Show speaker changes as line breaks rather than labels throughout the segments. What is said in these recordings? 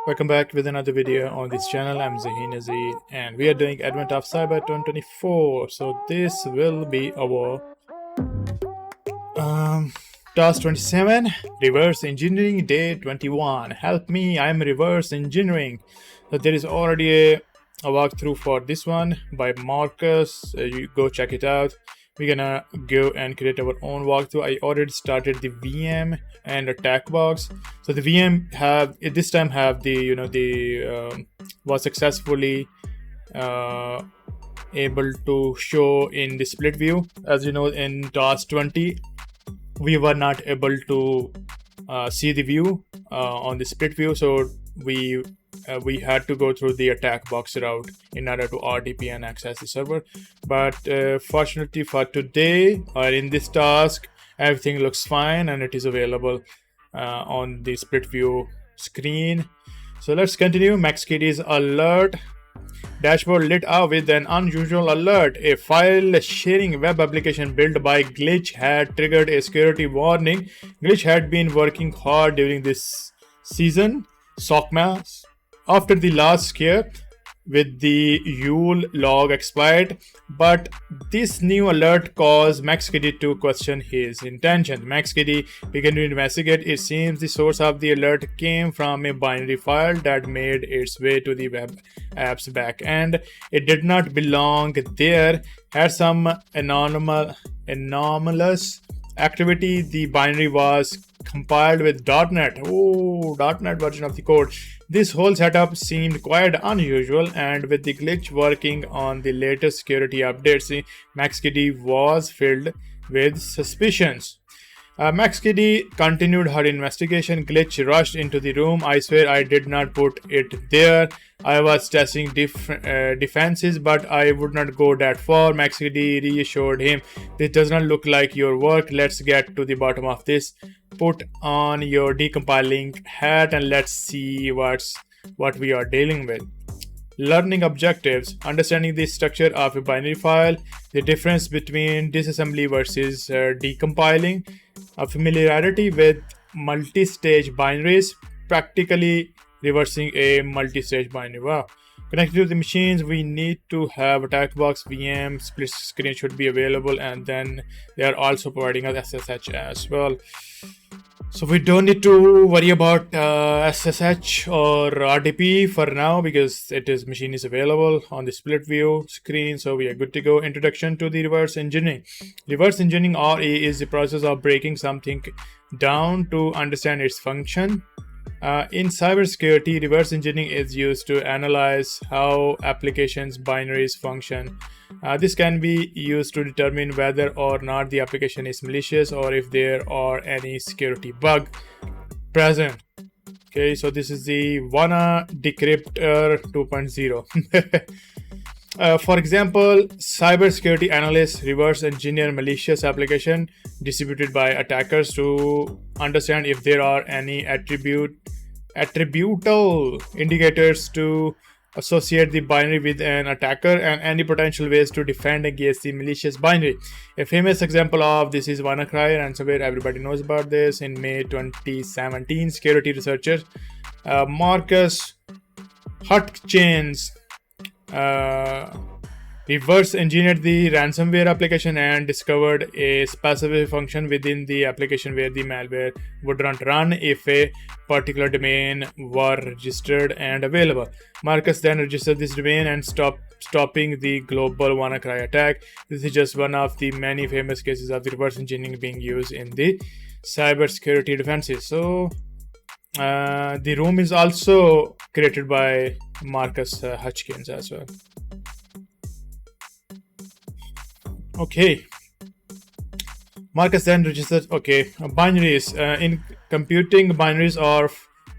Welcome back with another video on this channel. I'm Zahin Aziz and we are doing Advent of Cyber 2024. So this will be our task 27, reverse engineering day 21. Help me, I'm reverse engineering. So there is already a walkthrough for this one by Marcus. You go check it out. We're gonna go and create our own walkthrough. I already started the VM and attack box. So the VM have this time have the was successfully uh, able to show in the split view. As you know, in task 20 we were not able to see the view on the split view, so we had to go through the attack box route in order to RDP and access the server. But fortunately for today, or in this task, everything looks fine and it is available on the split view screen. So let's continue. MaxKitty's alert dashboard lit up with an unusual alert. A file sharing web application built by Glitch had triggered a security warning. Glitch had been working hard during this season, SOCMAS, after the last scare with the Yule log exploit, but this new alert caused MaxKitty to question his intention. MaxKitty began to investigate. It seems the source of the alert came from a binary file that made its way to the web app's backend. It did not belong there, had some anomalous activity. The binary was compiled with .NET. Oh, .NET version of the code. This whole setup seemed quite unusual, and with the glitch working on the latest security updates, MaxKitty was filled with suspicions. MaxKitty continued her investigation. Glitch rushed into the room. I swear I did not put it there. I was testing defenses, but I would not go that far. MaxKitty reassured him. This does not look like your work. Let's get to the bottom of this. Put on your decompiling hat and let's see what we are dealing with. Learning objectives: understanding the structure of a binary file, the difference between disassembly versus decompiling, a familiarity with multi-stage binaries, practically reversing a multi-stage binary. Wow. Connected to the machines, we need to have attack box, VM, split screen should be available, and then they are also providing us SSH as well. So we don't need to worry about SSH or RDP for now because machine is available on the split view screen. So we are good to go. Introduction to the reverse engineering. Reverse engineering RE is the process of breaking something down to understand its function. In cybersecurity, reverse engineering is used to analyze how applications' binaries function. This can be used to determine whether or not the application is malicious or if there are any security bug present. Okay, so this is the Wanna Decryptor 2.0. For example, cybersecurity analysts reverse engineer malicious application distributed by attackers to understand if there are any attributable indicators to associate the binary with an attacker and any potential ways to defend against the malicious binary. A famous example of this is WannaCry ransomware. Everybody knows about this. In May 2017, security researchers Marcus Hutchins reverse engineered the ransomware application and discovered a specific function within the application where the malware would not run if a particular domain were registered and available. Marcus then registered this domain and stopping the global WannaCry attack. This is just one of the many famous cases of the reverse engineering being used in the cybersecurity defenses. So the room is also created by Marcus Hutchins as well. Okay. Marcus then registered. Okay, binaries. In computing, binaries are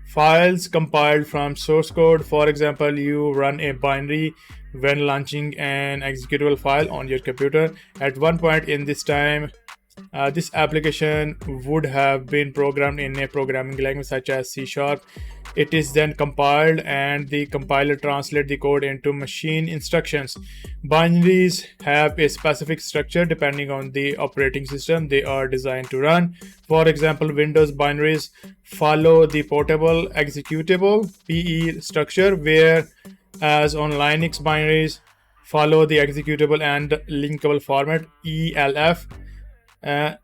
files compiled from source code. For example, you run a binary when launching an executable file on your computer. At one point in this time, this application would have been programmed in a programming language such as C#. It is then compiled, and the compiler translates the code into machine instructions. Binaries have a specific structure depending on the operating system they are designed to run. For example, Windows binaries follow the portable executable (PE) structure, whereas on Linux binaries follow the executable and linkable format (ELF).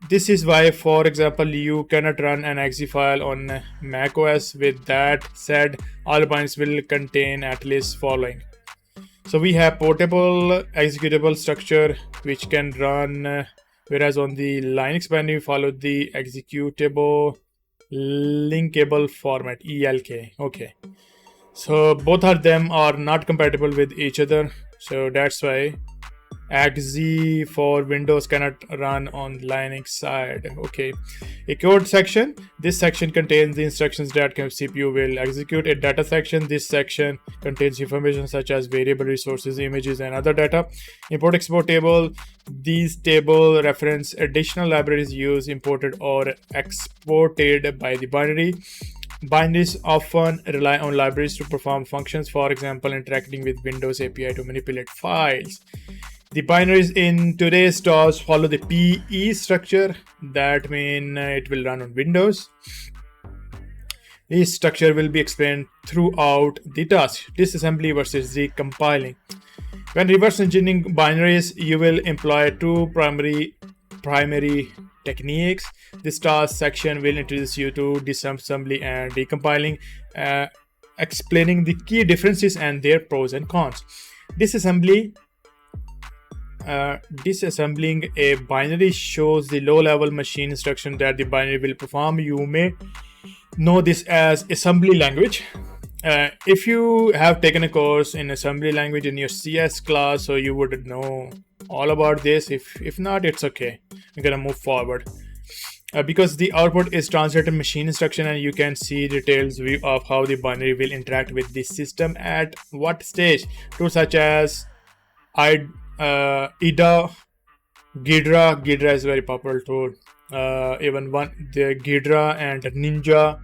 This is why, for example, you cannot run an exe file on macOS. With that said, all binaries will contain at least following. So we have portable executable structure which can run, whereas on the Linux binary we follow the executable linkable format (ELK). Okay, so both of them are not compatible with each other. So that's why exe for Windows cannot run on Linux side. Okay, a code section. This section contains the instructions that CPU will execute. A data section. This section contains information such as variable resources, images, and other data. Import export table. These table reference additional libraries used, imported, or exported by the binary. Binaries often rely on libraries to perform functions, for example, interacting with Windows API to manipulate files. The binaries in today's TOS follow the PE structure. That means it will run on Windows. This structure will be explained throughout the task. Disassembly versus decompiling. When reverse engineering binaries, you will employ two primary techniques. This task section will introduce you to disassembly and decompiling, explaining the key differences and their pros and cons. Disassembling a binary shows the low-level machine instruction that the binary will perform. You may know this as assembly language. If you have taken a course in assembly language in your CS class, so you would know all about this. If not, it's okay. We're gonna move forward. Because the output is translated machine instruction, and you can see details view of how the binary will interact with the system at what stage. Tools such as IDA, Ghidra is a very popular tool. Even the Ghidra and Ninja.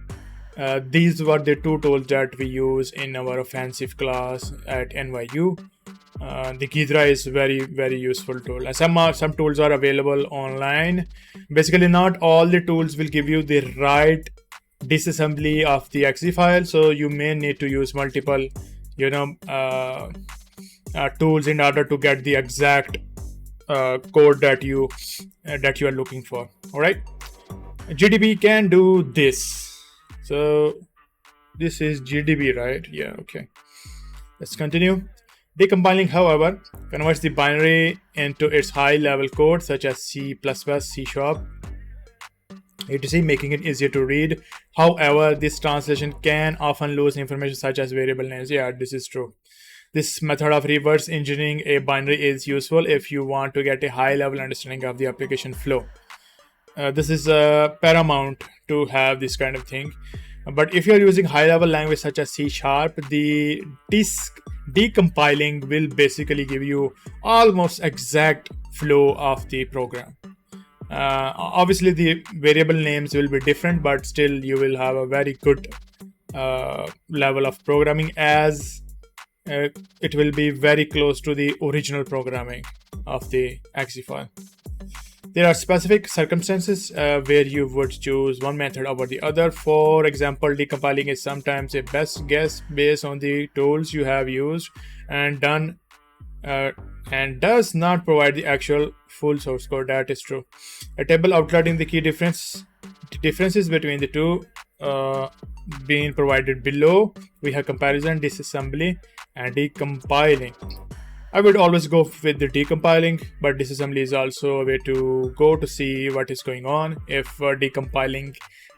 These were the two tools that we use in our offensive class at NYU. The Ghidra is very useful tool. And some tools are available online. Basically, not all the tools will give you the right disassembly of the exe file, so you may need to use multiple, tools in order to get the exact code that you are looking for. All right, GDB can do this. So this is GDB, right? Yeah, okay. Let's continue. Decompiling, however, converts the binary into its high-level code such as C++, C#, etc., making it easier to read. However, this translation can often lose information such as variable names. Yeah, this is true. This method of reverse engineering a binary is useful if you want to get a high-level understanding of the application flow. This is paramount to have this kind of thing. But if you're using high-level language such as C#, the decompiling will basically give you almost exact flow of the program. Obviously, the variable names will be different, but still you will have a very good level of programming, as it will be very close to the original programming of the exe file. There are specific circumstances where you would choose one method over the other. For example, decompiling is sometimes a best guess based on the tools you have used and done, and does not provide the actual full source code. That is true. A table outlining the key differences between the two being provided below. We have comparison, disassembly, and decompiling. I would always go with the decompiling, but disassembly is also a way to go to see what is going on if decompiling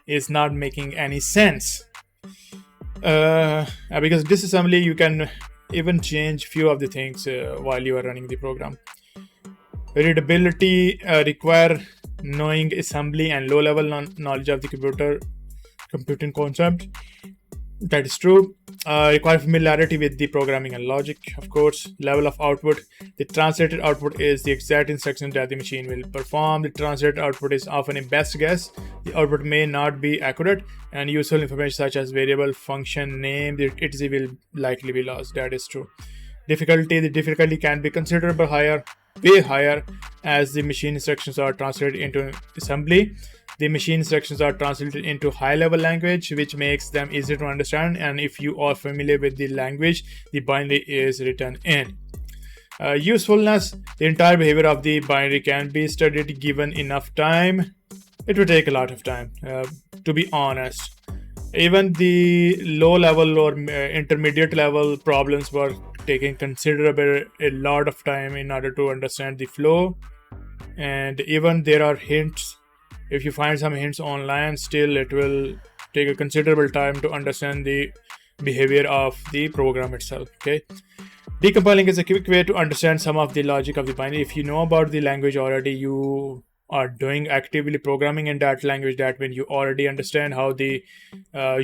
is not making any sense. Because disassembly, you can even change few of the things while you are running the program. Readability require knowing assembly and low-level knowledge of the computing concept. That is true. Require familiarity with the programming and logic, of course. Level of output. The translated output is the exact instruction that the machine will perform. The translated output is often a best guess. The output may not be accurate, and useful information such as variable, function, name, etc. will likely be lost. That is true. Difficulty. The difficulty can be considerably higher, way higher, as the machine instructions are translated into assembly. The machine instructions are translated into high-level language, which makes them easier to understand. And if you are familiar with the language the binary is written in. Usefulness. The entire behavior of the binary can be studied given enough time. It will take a lot of time, to be honest. Even the low level or intermediate level problems were taking considerable a lot of time in order to understand the flow. And even there are hints. If you find some hints online, still it will take a considerable time to understand the behavior of the program itself. Okay. Decompiling is a quick way to understand some of the logic of the binary. If you know about the language already, you are doing actively programming in that language, that when you already understand how the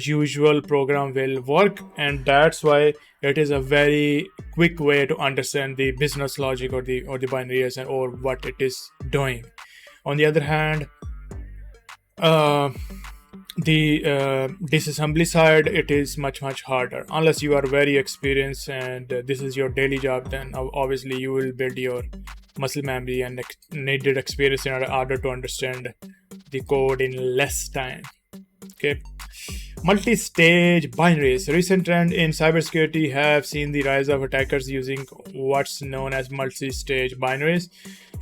usual program will work, and that's why it is a very quick way to understand the business logic or the binaries or what it is doing. On the other hand, the disassembly side, it is much harder unless you are very experienced and this is your daily job. Then obviously you will build your muscle memory and needed experience in order to understand the code in less time. Okay. Multi-stage binaries. Recent trend in cybersecurity have seen the rise of attackers using what's known as multi-stage binaries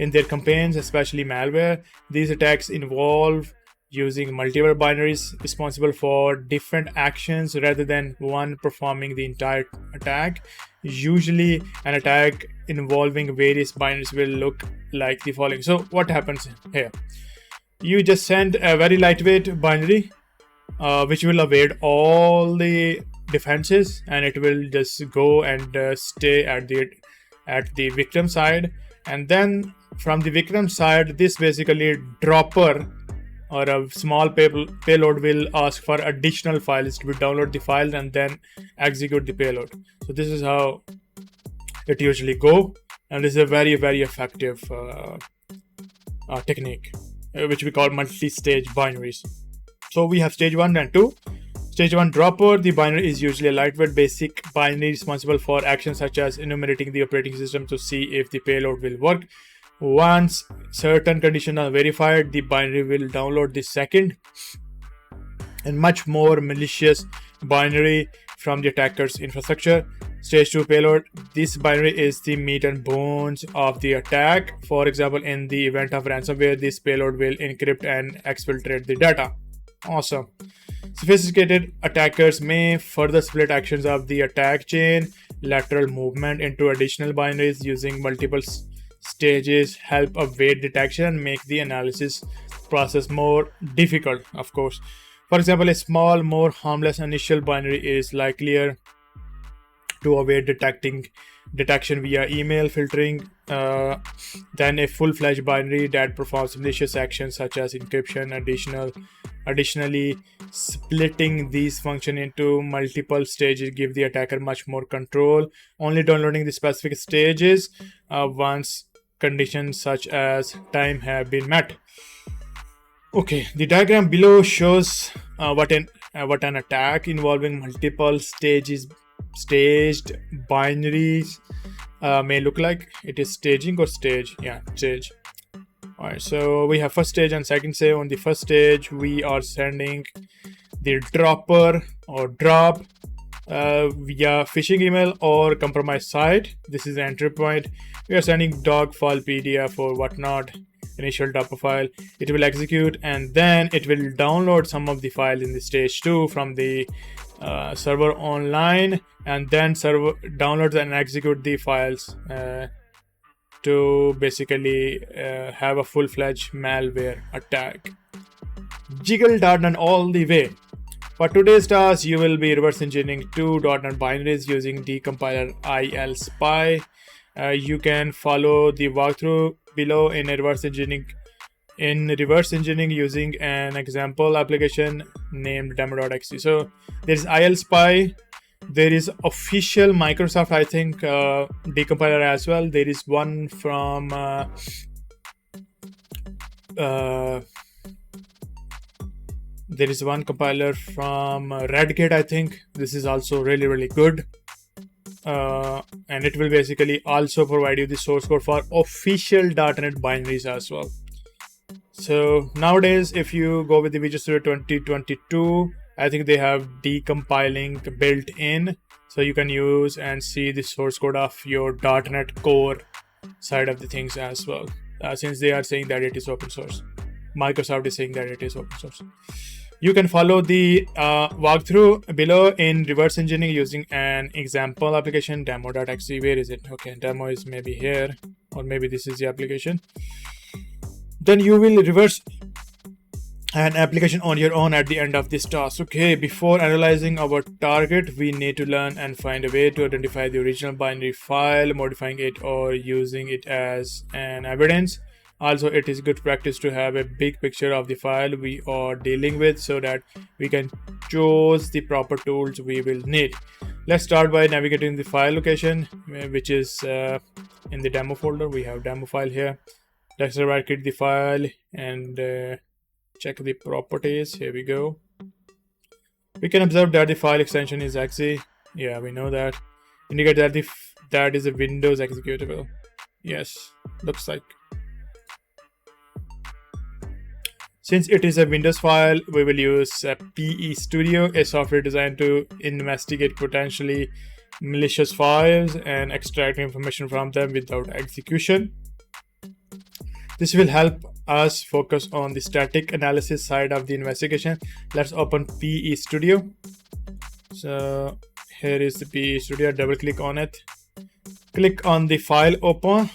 in their campaigns, especially malware. These attacks involve using multiple binaries responsible for different actions rather than one performing the entire attack. Usually, an attack involving various binaries will look like the following. So, what happens here? You just send a very lightweight binary, which will evade all the defenses, and it will just go and stay at the victim side. And then from the victim side, this basically dropper or a small payload will ask for additional files to download the file and then execute the payload. So this is how it usually go, and this is a very effective technique, which we call multi-stage binaries. So we have stage 1 and 2. Stage 1 dropper. The binary is usually a lightweight basic binary responsible for actions such as enumerating the operating system to see if the payload will work. Once certain conditions are verified, the binary will download the second and much more malicious binary from the attacker's infrastructure. Stage 2 payload. This binary is the meat and bones of the attack. For example, in the event of ransomware, this payload will encrypt and exfiltrate the data. Awesome. Sophisticated attackers may further split actions of the attack chain. Lateral movement into additional binaries using multiple stages help evade detection and make the analysis process more difficult, of course. For example, a small, more harmless initial binary is likelier to avoid detection via email filtering than a full-fledged binary that performs malicious actions such as encryption. Additionally, splitting these functions into multiple stages give the attacker much more control, only downloading the specific stages once conditions such as time have been met. Okay, the diagram below shows what an attack involving multiple staged binaries may look like. It is staging or stage? Yeah, stage. Alright, so we have first stage and second stage. On the first stage, we are sending the dropper or drop via phishing email or compromised site. This is the entry point. We are sending dog file, PDF or whatnot, initial dropper file. It will execute and then it will download some of the files in the stage 2 from the server online, and then server downloads and execute the files to basically have a full-fledged malware attack. Jiggle .NET all the way. For today's task, you will be reverse engineering two .NET binaries using decompiler ILSpy. You can follow the walkthrough below in a reverse engineering in reverse engineering using an example application named demo.exe. So there's ILSpy, there is official Microsoft, I think, decompiler as well. There is one from there is one compiler from Redgate, I think. This is also really good. And it will basically also provide you the source code for official .NET binaries as well. So nowadays, if you go with the Visual Studio 2022, I think they have decompiling built in, so you can use and see the source code of your .NET Core side of the things as well, since they are saying that it is open source. Microsoft is saying that it is open source. You can follow the walkthrough below in reverse engineering using an example application, demo.exe. Where is it? Okay, demo is maybe here, or maybe this is the application. Then you will reverse an application on your own at the end of this task. Okay, before analyzing our target, we need to learn and find a way to identify the original binary file, modifying it or using it as an evidence. Also, it is good practice to have a big picture of the file we are dealing with so that we can choose the proper tools we will need. Let's start by navigating the file location, which is in the demo folder. We have demo file here. Let's right click the file and check the properties. Here we go. We can observe that the file extension is exe. Yeah, we know that. Indicate that that is a Windows executable. Yes, looks like. Since it is a Windows file, we will use PE Studio, a software designed to investigate potentially malicious files and extract information from them without execution. This will help us focus on the static analysis side of the investigation. Let's open PE Studio. So here is the PE Studio. Double click on it. Click on the file open.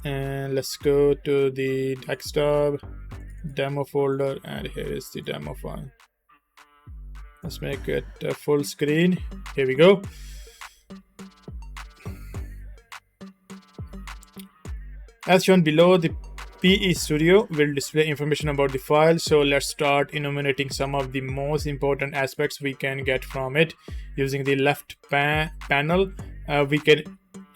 And let's go to the desktop, demo folder, and here is the demo file. Let's make it a full screen. Here we go. As shown below, the PE Studio will display information about the file. So let's start enumerating some of the most important aspects we can get from it. Using the left panel, we can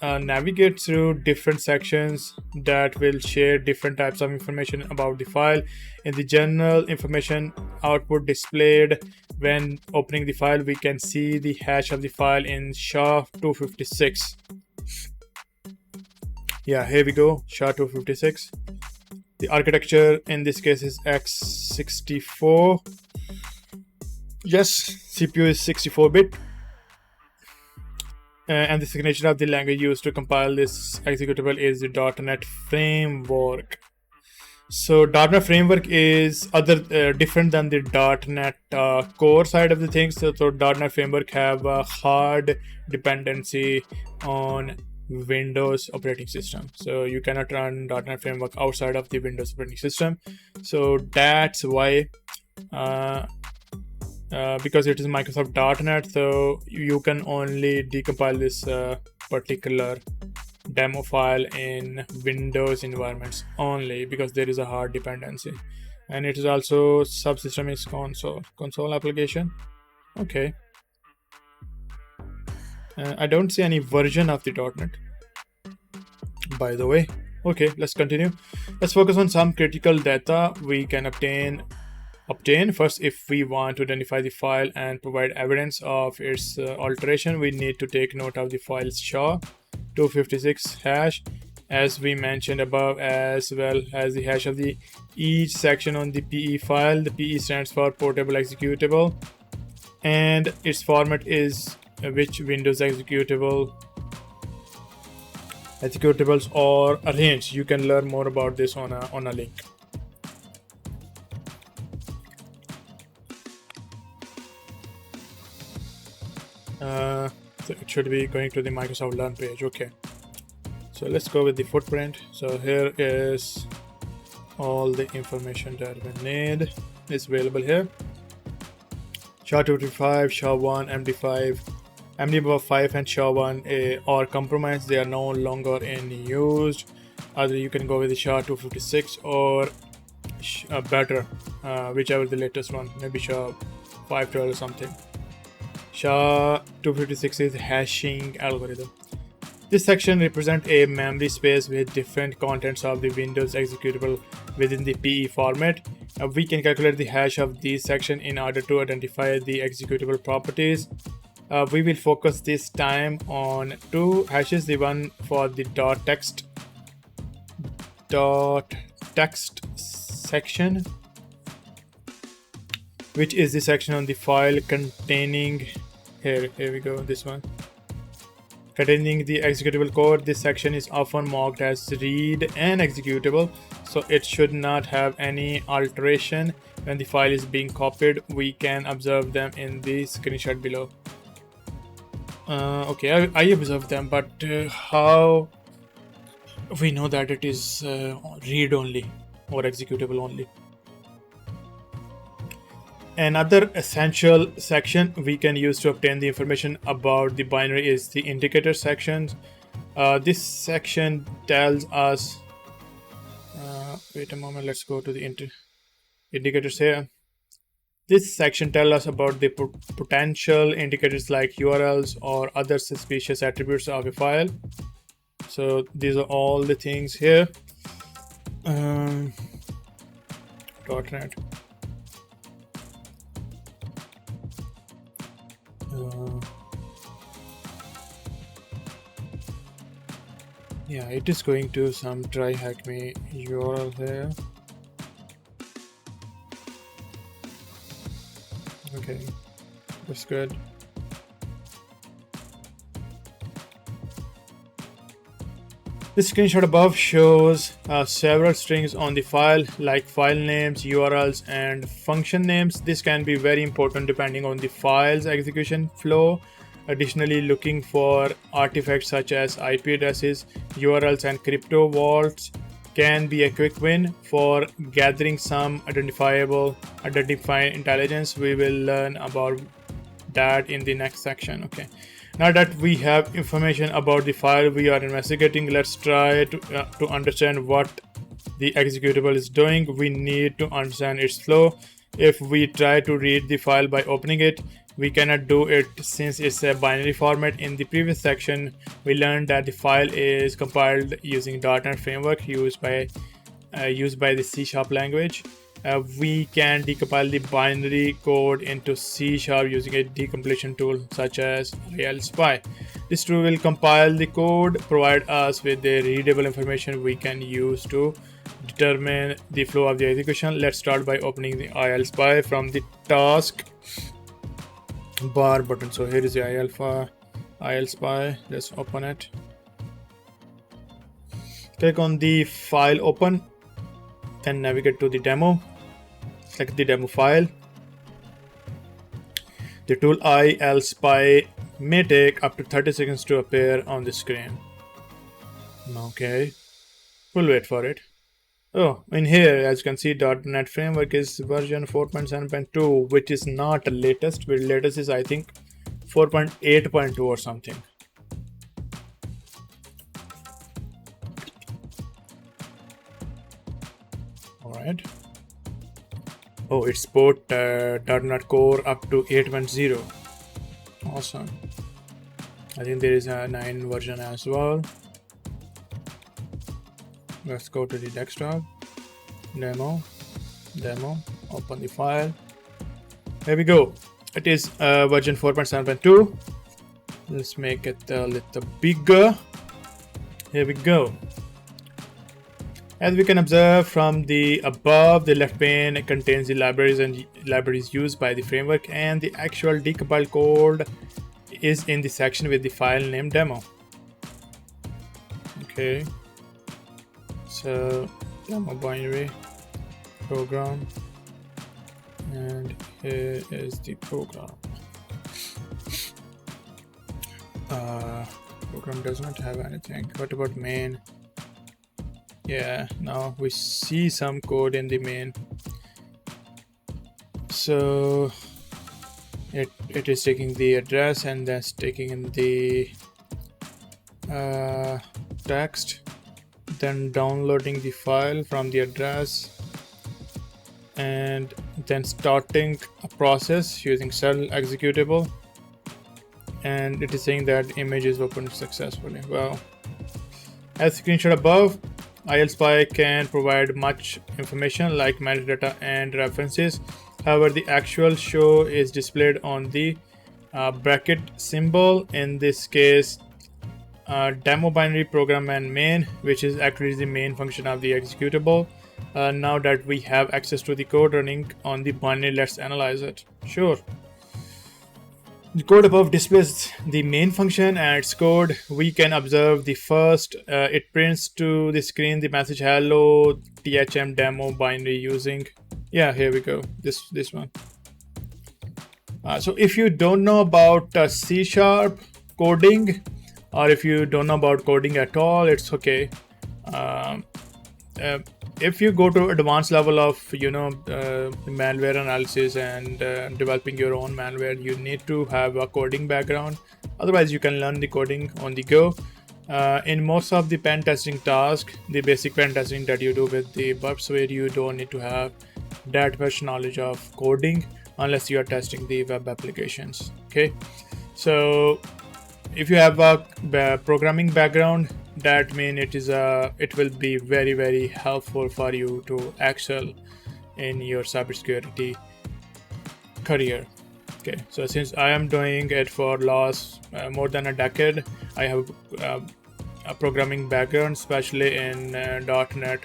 navigate through different sections that will share different types of information about the file. In the general information output displayed when opening the file, we can see the hash of the file in SHA-256. Yeah, here we go, SHA-256. The architecture in this case is x64. Yes, CPU is 64-bit. And the signature of the language used to compile this executable is the .NET Framework. So .NET Framework is different than the .NET Core side of the things. So .NET Framework have a hard dependency on Windows operating system. So you cannot run .NET Framework outside of the Windows operating system. So that's why because it is Microsoft .NET, so you can only decompile this particular demo file in Windows environments only, because there is a hard dependency. And it is also subsystem is console application. Okay. I don't see any version of the .NET, by the way. Okay, let's continue. Let's focus on some critical data we can obtain. First, if we want to identify the file and provide evidence of its alteration, we need to take note of the file's SHA-256 hash, as we mentioned above, as well as the hash of each section on the PE file. The PE stands for portable executable, and its format is which Windows executables are arranged. You can learn more about this on a link. So it should be going to the Microsoft Learn page. Okay, so let's go with the footprint. So here is all the information that we need is available here. SHA-255, SHA-1, MD5, MD5 and SHA-1 are compromised. They are no longer in use. Either you can go with the SHA-256 or better, whichever the latest one, maybe SHA-512 or something. SHA-256 is hashing algorithm. This section represents a memory space with different contents of the Windows executable within the PE format. We can calculate the hash of this section in order to identify the executable properties. We will focus this time on two hashes, the one for the .text section, which is the section on the file containing, here we go, this one, containing the executable code. This section is often marked as read and executable, so it should not have any alteration when the file is being copied. We can observe them in the screenshot below. Okay, I observed them, but how we know that it is read only or executable only? Another essential section we can use to obtain the information about the binary is the indicator section. This section tells us, wait a moment, let's go to the indicators here. This section tells us about the potential indicators like URLs or other suspicious attributes of a file. So these are all the things here. .NET. Yeah, it is going to some TryHackMe URL here. Okay, that's good. This screenshot above shows several strings on the file, like file names, URLs, and function names. This can be very important depending on the file's execution flow. Additionally, looking for artifacts such as IP addresses, URLs, and crypto vaults can be a quick win for gathering some identifying intelligence. We will learn about that in the next section. Okay, now that we have information about the file we are investigating, let's try to understand what the executable is doing. We need to understand its flow. If we try to read the file by opening it, we cannot do it since it's a binary format. In the previous section, we learned that the file is compiled using .NET framework used by the C# language. We can decompile the binary code into C# using a decompilation tool such as ILSpy. This tool will compile the code, provide us with the readable information we can use to determine the flow of the execution. Let's start by opening the ILSpy from the task bar button. So here is the ILSpy. Let's open it. Click on the file open, then navigate to the demo. Select the demo file. The tool ILSpy may take up to 30 seconds to appear on the screen. Okay, we'll wait for it. Oh, in here, as you can see, .NET Framework is version 4.7.2, which is not the latest. The latest is, I think, 4.8.2 or something. All right. Oh, it's support .NET Core up to 8.0. Awesome. I think there is a 9 version as well. Let's go to the desktop, demo, open the file. Here we go. It is version 4.7.2. Let's make it a little bigger. Here we go. As we can observe from the above, the left pane contains the libraries used by the framework, and the actual decompiled code is in the section with the file name demo. Okay. So demo binary program, and here is the program. Program does not have anything. What about main? Yeah, now we see some code in the main. So it is taking the address and that's taking in the text. then downloading the file from the address, and then starting a process using shell executable, and it is saying that image is opened successfully. Well, as screenshot above, ILSpy can provide much information like metadata and references. However, the actual show is displayed on the bracket symbol, in this case demo binary program and main, which is actually the main function of the executable. Now that we have access to the code running on the binary, let's analyze it. Sure. The code above displays the main function and its code. We can observe the first, it prints to the screen the message hello thm demo binary using, yeah, here we go, this one. So if you don't know about C# coding, or if you don't know about coding at all, it's okay. If you go to advanced level of malware analysis and developing your own malware, you need to have a coding background. Otherwise, you can learn the coding on the go. In most of the pen testing tasks, the basic pen testing that you do with the burpware, you don't need to have that much knowledge of coding unless you are testing the web applications. Okay, so if you have a programming background, that means it will be very, very helpful for you to excel in your cybersecurity career. Okay, so since I am doing it for last more than a decade, I have a programming background, especially in .NET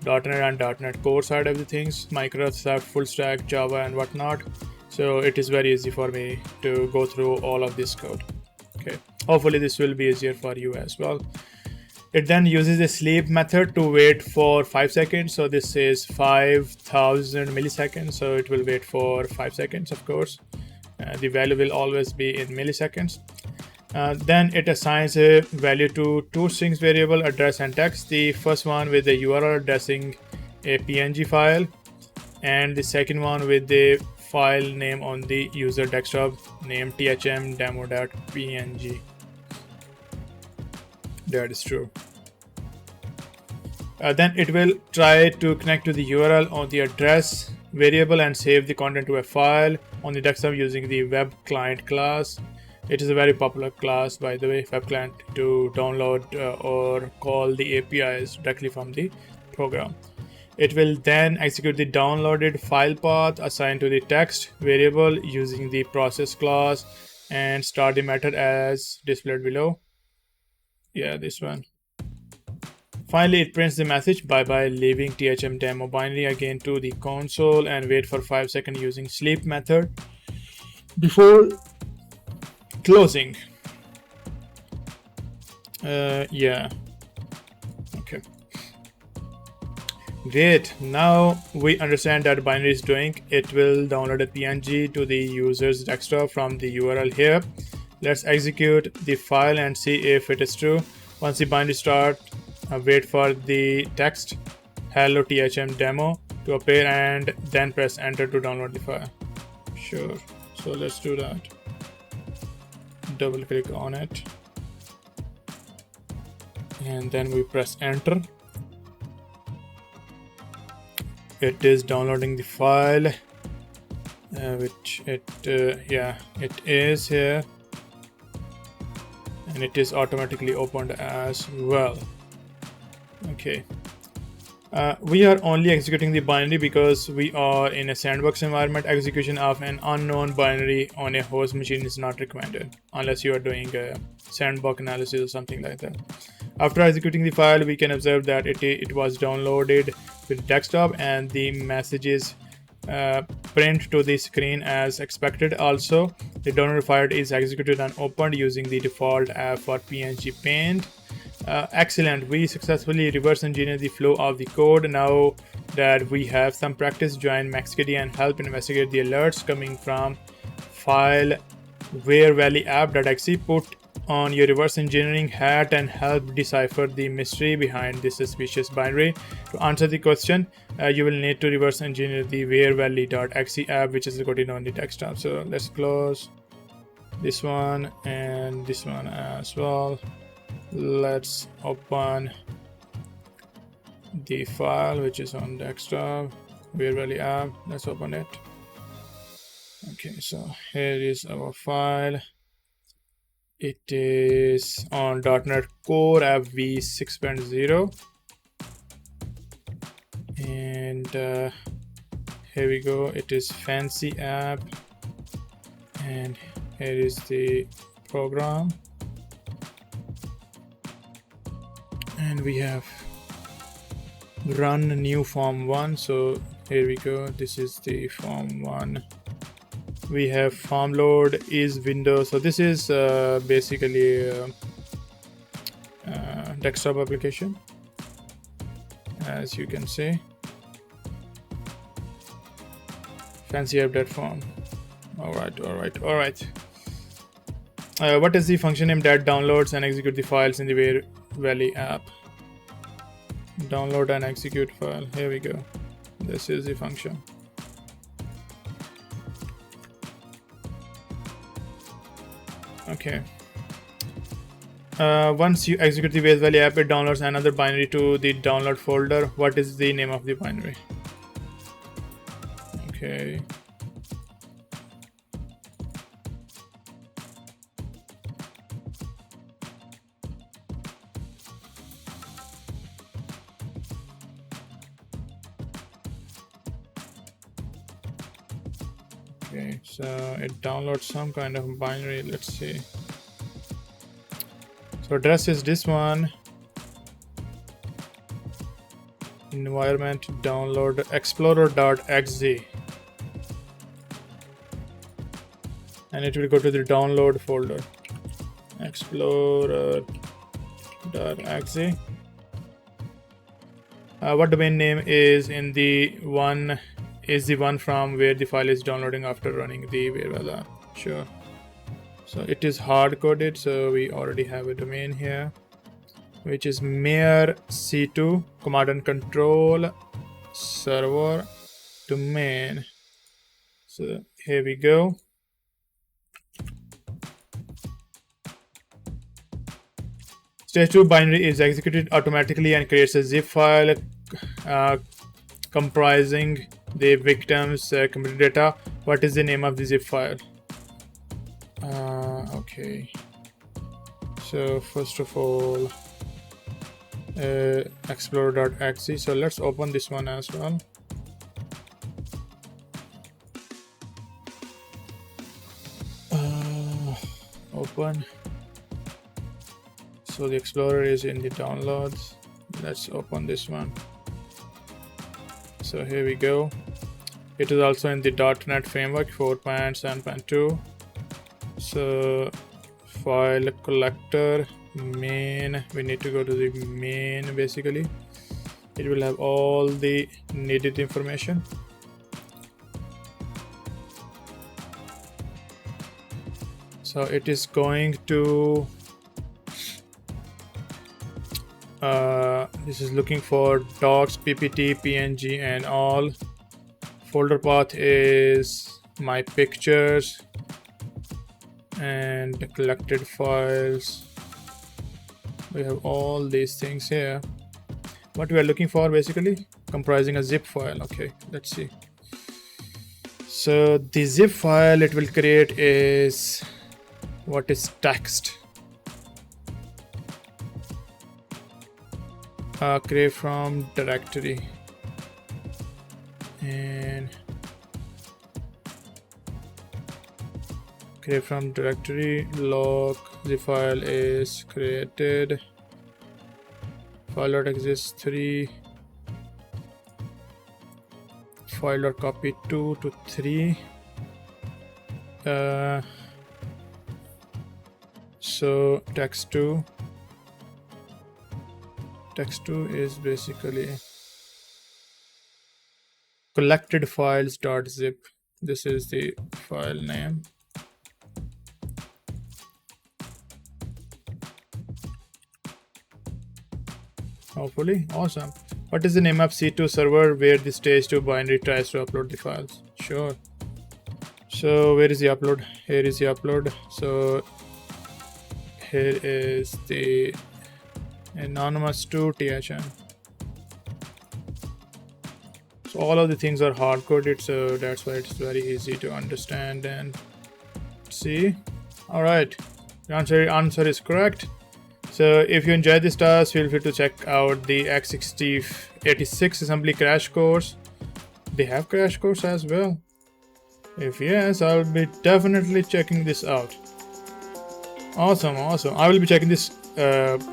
and .NET Core side of the things, Microsoft full stack, Java and whatnot. So it is very easy for me to go through all of this code. Okay, hopefully this will be easier for you as well. It then uses a sleep method to wait for 5 seconds. So this is 5,000 milliseconds. So it will wait for 5 seconds, of course. The value will always be in milliseconds. Then it assigns a value to two strings variable, address and text. The first one with the URL addressing a PNG file, and the second one with the file name on the user desktop named thm demo.png. That is true. Then it will try to connect to the URL on the address variable and save the content to a file on the desktop using the web client class. It is a very popular class, by the way, web client, to download or call the APIs directly from the program. It will then execute the downloaded file path assigned to the text variable using the process class and start the method as displayed below. Yeah, this one. Finally, it prints the message bye bye, leaving thm demo binary again to the console and wait for 5 seconds using sleep method before closing. Yeah. Okay. Great. Now we understand that binary is doing. It will download a PNG to the user's desktop from the URL here. Let's execute the file and see if it is true. Once the binary starts, wait for the text hello thm demo to appear and then press enter to download the file. Sure. So let's do that. Double click on it and then we press enter. It is downloading the file, which it is here, and it is automatically opened as well. Okay, we are only executing the binary because we are in a sandbox environment. Execution of an unknown binary on a host machine is not recommended unless you are doing a sandbox analysis or something like that. After executing the file, we can observe that it was downloaded with desktop and the messages print to the screen as expected. Also, the downloaded file is executed and opened using the default app for PNG Paint. Excellent. We successfully reverse engineered the flow of the code. Now that we have some practice, join MaxKDA and help investigate the alerts coming from file wherevalley-app.exe. Put on your reverse engineering hat and help decipher the mystery behind this suspicious binary. To answer the question, you will need to reverse engineer the wherevalley.exe app, which is located on the desktop. So let's close this one and this one as well. Let's open the file which is on desktop, Wear Valley app. Let's open it. Okay, so here is our file. It is on .NET Core App v 6.0, and here we go. It is fancy app, and here is the program, and we have run new form 1. So here we go. This is the form 1. We have form load is Windows. So this is basically a desktop application, as you can see. Fancy app.form. All right. What is the function name that downloads and execute the files in the Wear Valley app? Download and execute file. Here we go. This is the function. Okay. Once you execute the Wear Valley app, it downloads another binary to the download folder. What is the name of the binary? Okay. Okay, so it downloads some kind of binary. Let's see. So address is this one. Environment download explorer.exe, and it will go to the download folder. Explorer.exe. What domain name is in the one from where the file is downloading after running the Wear Valley app? Sure. So it is hard coded, so we already have a domain here, which is mir c2 command and control server domain. So here we go. Stage 2 binary is executed automatically and creates a zip file comprising the victim's computer data. What is the name of the zip file? Okay, so first of all, explorer.exe. So let's open this one as well. Open. So the Explorer is in the downloads. Let's open this one. So here we go. It is also in the .NET framework 4.7.2. So file collector main, we need to go to the main. Basically it will have all the needed information. So it is going to this is looking for docs, ppt, png and all. Folder path is my pictures and collected files. We have all these things here. What we are looking for, basically comprising a zip file. Okay, let's see. So the zip file it will create is what is text. Create from directory, and create from directory log. The file is created. File.exist3, file.copy 2 to 3. So text2 is basically collected files.zip. This is the file name. Hopefully, awesome. What is the name of C2 server where the stage 2 binary tries to upload the files? Sure. So where is the upload? Here is the upload. So here is the anonymous to THM. So all of the things are hard coded, so that's why it's very easy to understand and see. All right, the answer is correct. So if you enjoyed this task, feel free to check out the X86 assembly crash course. They have crash course as well. If yes, I'll be definitely checking this out. Awesome. I will be checking this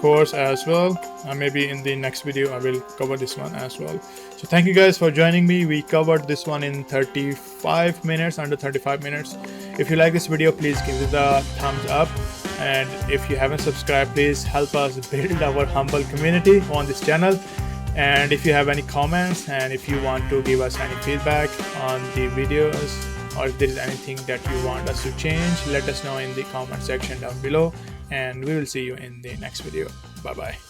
course as well. Maybe in the next video I will cover this one as well. So thank you guys for joining me. We covered this one in 35 minutes, under 35 minutes. If you like this video, please give it a thumbs up. And if you haven't subscribed, please help us build our humble community on this channel. And if you have any comments and if you want to give us any feedback on the videos, or if there is anything that you want us to change, let us know in the comment section down below, and we will see you in the next video. Bye bye.